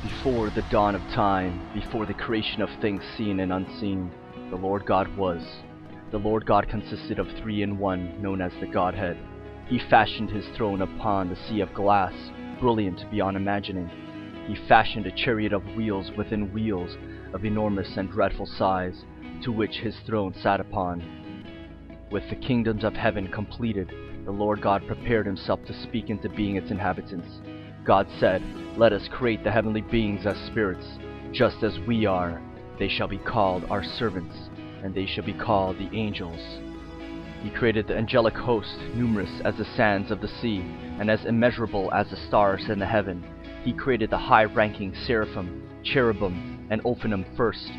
Before the dawn of time, before the creation of things seen and unseen, the Lord God was. The Lord God consisted of three in one, known as the Godhead. He fashioned his throne upon the sea of glass, brilliant beyond imagining. He fashioned a chariot of wheels within wheels of enormous and dreadful size, to which his throne sat upon. With the kingdoms of heaven completed, the Lord God prepared himself to speak into being its inhabitants. God said, "Let us create the heavenly beings as spirits, just as we are. They shall be called our servants, and they shall be called the angels." He created the angelic host, numerous as the sands of the sea, and as immeasurable as the stars in the heaven. He created the high-ranking seraphim, cherubim, and ophanim first.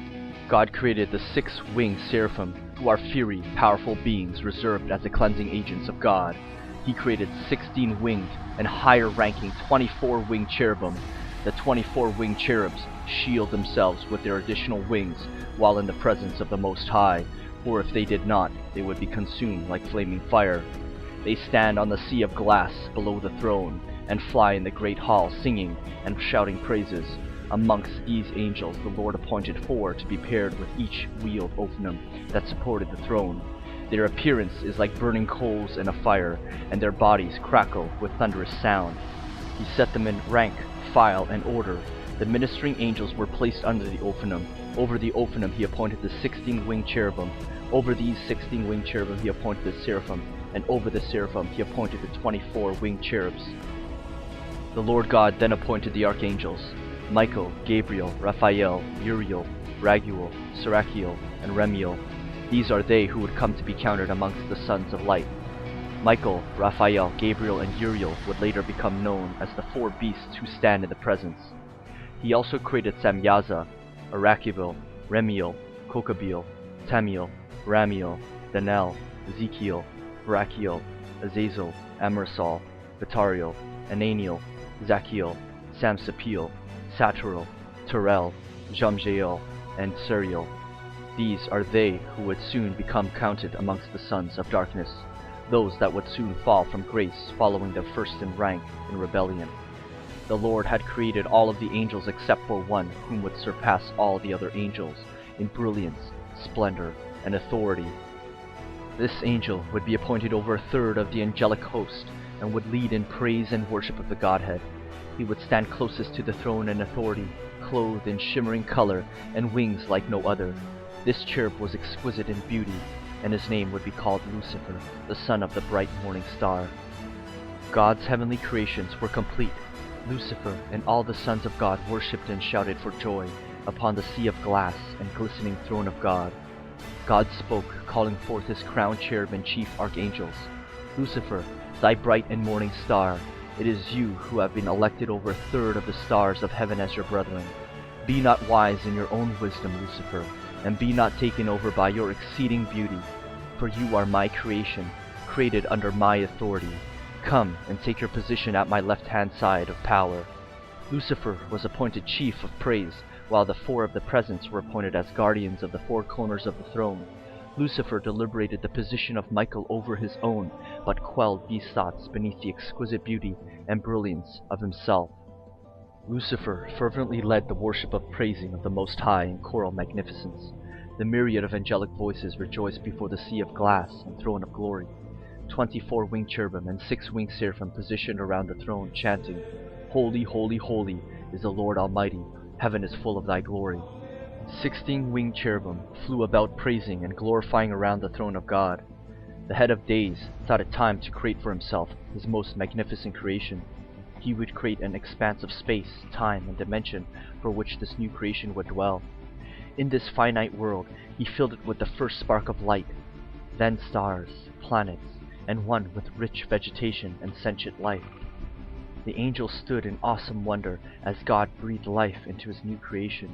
God created the six-winged seraphim, who are fiery, powerful beings reserved as the cleansing agents of God. He created 16-winged and higher-ranking 24-winged cherubim. The 24-winged cherubs shield themselves with their additional wings while in the presence of the Most High, for if they did not, they would be consumed like flaming fire. They stand on the sea of glass below the throne, and fly in the great hall singing and shouting praises. Amongst these angels the Lord appointed 4 to be paired with each wheeled ophanim that supported the throne. Their appearance is like burning coals in a fire, and their bodies crackle with thunderous sound. He set them in rank, file, and order. The ministering angels were placed under the ophanim. Over the ophanim he appointed the 16-winged cherubim. Over these 16-winged cherubim he appointed the seraphim, and over the seraphim he appointed the 24-winged cherubs. The Lord God then appointed the archangels: Michael, Gabriel, Raphael, Uriel, Raguel, Serachiel, and Remiel. These are they who would come to be counted amongst the sons of light. Michael, Raphael, Gabriel, and Uriel would later become known as the 4 beasts who stand in the presence. He also created Samyaza, Arachiel, Remiel, Kokabeel, Tamiel, Ramiel, Danel, Ezekiel, Barachiel, Azazel, Amarsal, Betariel, Ananiel, Zachiel, Samsapiel, Saturel, Terrell, Jamjael, and Seriel. These are they who would soon become counted amongst the sons of darkness, those that would soon fall from grace following their first in rank in rebellion. The Lord had created all of the angels except for one whom would surpass all the other angels in brilliance, splendor, and authority. This angel would be appointed over a third of the angelic host and would lead in praise and worship of the Godhead. He would stand closest to the throne in authority, clothed in shimmering color and wings like no other. This cherub was exquisite in beauty, and his name would be called Lucifer, the son of the bright morning star. God's heavenly creations were complete. Lucifer and all the sons of God worshipped and shouted for joy upon the sea of glass and glistening throne of God. God spoke, calling forth his crowned cherub and chief archangels. "Lucifer, thy bright and morning star, it is you who have been elected over a third of the stars of heaven as your brethren. Be not wise in your own wisdom, Lucifer, and be not taken over by your exceeding beauty, for you are my creation, created under my authority. Come and take your position at my left-hand side of power." Lucifer was appointed chief of praise, while the 4 of the presence were appointed as guardians of the 4 corners of the throne. Lucifer deliberated the position of Michael over his own, but quelled these thoughts beneath the exquisite beauty and brilliance of himself. Lucifer fervently led the worship of praising of the Most High in choral magnificence. The myriad of angelic voices rejoiced before the sea of glass and throne of glory. 24-winged cherubim and 6-winged seraphim positioned around the throne, chanting, "Holy, holy, holy is the Lord Almighty. Heaven is full of thy glory." 16-winged cherubim flew about praising and glorifying around the throne of God. The head of days thought it time to create for himself his most magnificent creation. He would create an expanse of space, time, and dimension for which this new creation would dwell. In this finite world, he filled it with the first spark of light, then stars, planets, and one with rich vegetation and sentient life. The angels stood in awesome wonder as God breathed life into his new creation,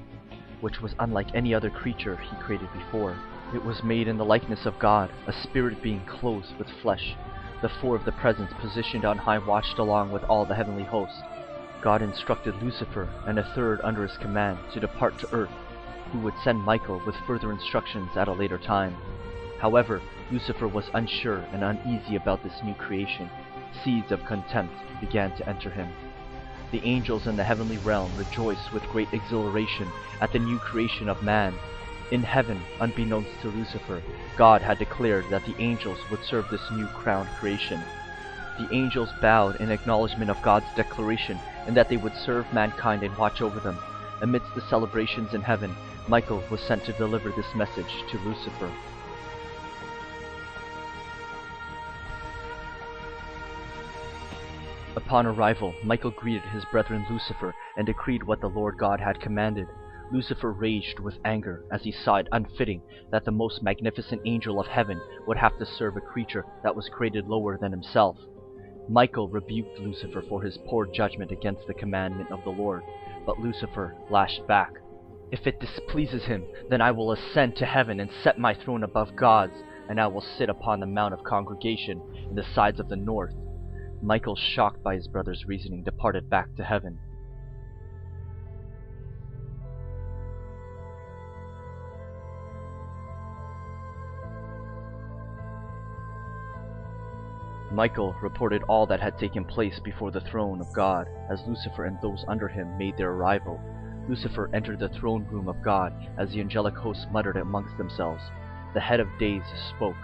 which was unlike any other creature he created before. It was made in the likeness of God, a spirit being clothed with flesh. The 4 of the presence positioned on high watched along with all the heavenly host. God instructed Lucifer and a third under his command to depart to earth, who would send Michael with further instructions at a later time. However, Lucifer was unsure and uneasy about this new creation. Seeds of contempt began to enter him. The angels in the heavenly realm rejoiced with great exhilaration at the new creation of man. In heaven, unbeknownst to Lucifer, God had declared that the angels would serve this new crowned creation. The angels bowed in acknowledgement of God's declaration and that they would serve mankind and watch over them. Amidst the celebrations in heaven, Michael was sent to deliver this message to Lucifer. Upon arrival, Michael greeted his brethren Lucifer and decreed what the Lord God had commanded. Lucifer raged with anger as he saw it unfitting that the most magnificent angel of heaven would have to serve a creature that was created lower than himself. Michael rebuked Lucifer for his poor judgment against the commandment of the Lord, but Lucifer lashed back. "If it displeases him, then I will ascend to heaven and set my throne above God's, and I will sit upon the mount of congregation in the sides of the north." Michael, shocked by his brother's reasoning, departed back to heaven. Michael reported all that had taken place before the throne of God, as Lucifer and those under him made their arrival. Lucifer entered the throne room of God as the angelic hosts muttered amongst themselves. The head of days spoke.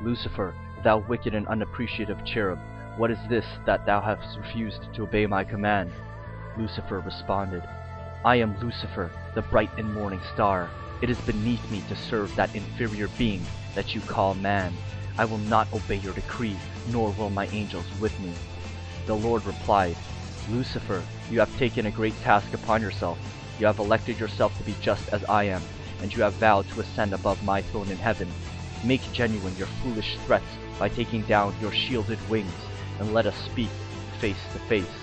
"Lucifer, thou wicked and unappreciative cherub, what is this that thou hast refused to obey my command?" Lucifer responded, "I am Lucifer, the bright and morning star. It is beneath me to serve that inferior being that you call man. I will not obey your decree, nor will my angels with me." The Lord replied, "Lucifer, you have taken a great task upon yourself. You have elected yourself to be just as I am, and you have vowed to ascend above my throne in heaven. Make genuine your foolish threats by taking down your shielded wings, and let us speak face to face."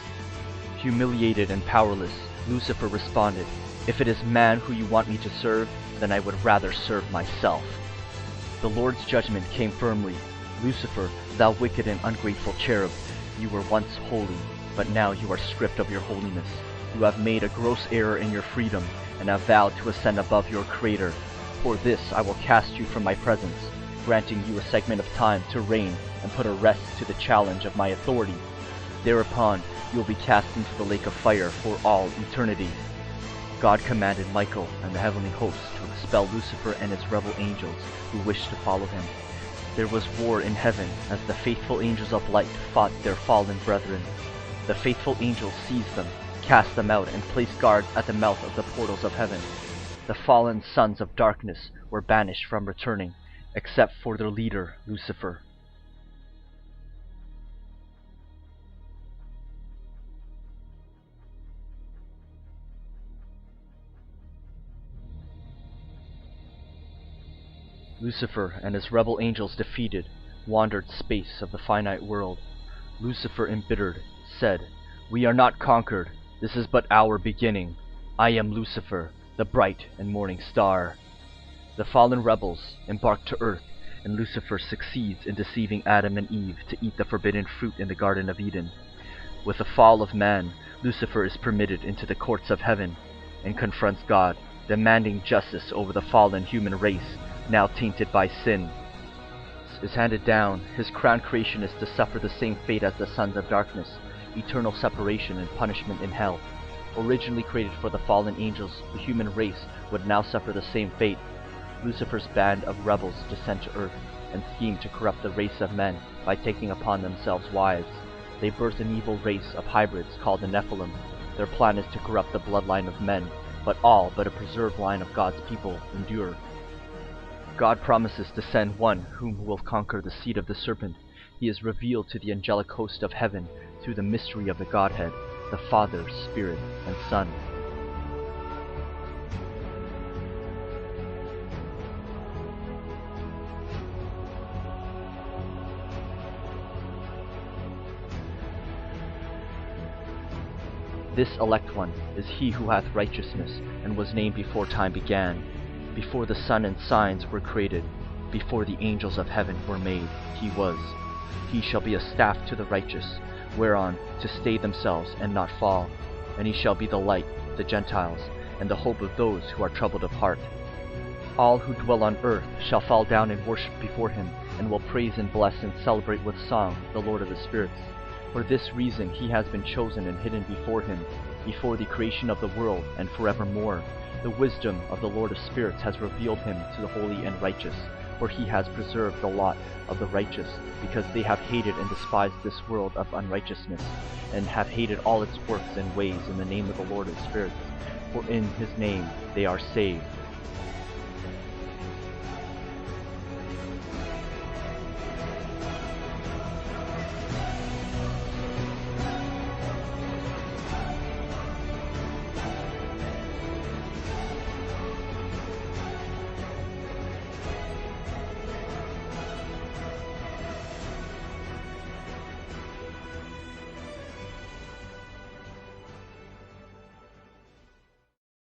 Humiliated and powerless, Lucifer responded, "If it is man who you want me to serve, then I would rather serve myself." The Lord's judgment came firmly. "Lucifer, thou wicked and ungrateful cherub, you were once holy, but now you are stripped of your holiness. You have made a gross error in your freedom, and have vowed to ascend above your Creator. For this I will cast you from my presence, granting you a segment of time to reign and put a rest to the challenge of my authority. Thereupon you will be cast into the lake of fire for all eternity." God commanded Michael and the heavenly hosts to expel Lucifer and his rebel angels who wished to follow him. There was war in heaven as the faithful angels of light fought their fallen brethren. The faithful angels seized them, cast them out, and placed guards at the mouth of the portals of heaven. The fallen sons of darkness were banished from returning, except for their leader, Lucifer. Lucifer and his rebel angels defeated, wandered space of the finite world. Lucifer, embittered, said, "We are not conquered. This is but our beginning. I am Lucifer, the bright and morning star." The fallen rebels embarked to earth, and Lucifer succeeds in deceiving Adam and Eve to eat the forbidden fruit in the Garden of Eden. With the fall of man, Lucifer is permitted into the courts of heaven and confronts God, demanding justice over the fallen human race, now tainted by sin. Is handed down, his crowned creation is to suffer the same fate as the sons of darkness, eternal separation and punishment in hell. Originally created for the fallen angels, the human race would now suffer the same fate. Lucifer's band of rebels descend to earth and scheme to corrupt the race of men by taking upon themselves wives. They birth an evil race of hybrids called the Nephilim. Their plan is to corrupt the bloodline of men, but all but a preserved line of God's people endure. God promises to send one whom will conquer the seed of the serpent. He is revealed to the angelic host of heaven through the mystery of the Godhead, the Father, Spirit, and Son. This elect one is he who hath righteousness, and was named before time began. Before the sun and signs were created, before the angels of heaven were made, he was. He shall be a staff to the righteous, whereon to stay themselves and not fall. And he shall be the light of the Gentiles, and the hope of those who are troubled of heart. All who dwell on earth shall fall down and worship before him, and will praise and bless and celebrate with song the Lord of the spirits. For this reason he has been chosen and hidden before him, before the creation of the world and forevermore. The wisdom of the Lord of spirits has revealed him to the holy and righteous, for he has preserved the lot of the righteous, because they have hated and despised this world of unrighteousness, and have hated all its works and ways in the name of the Lord of spirits. For in his name they are saved.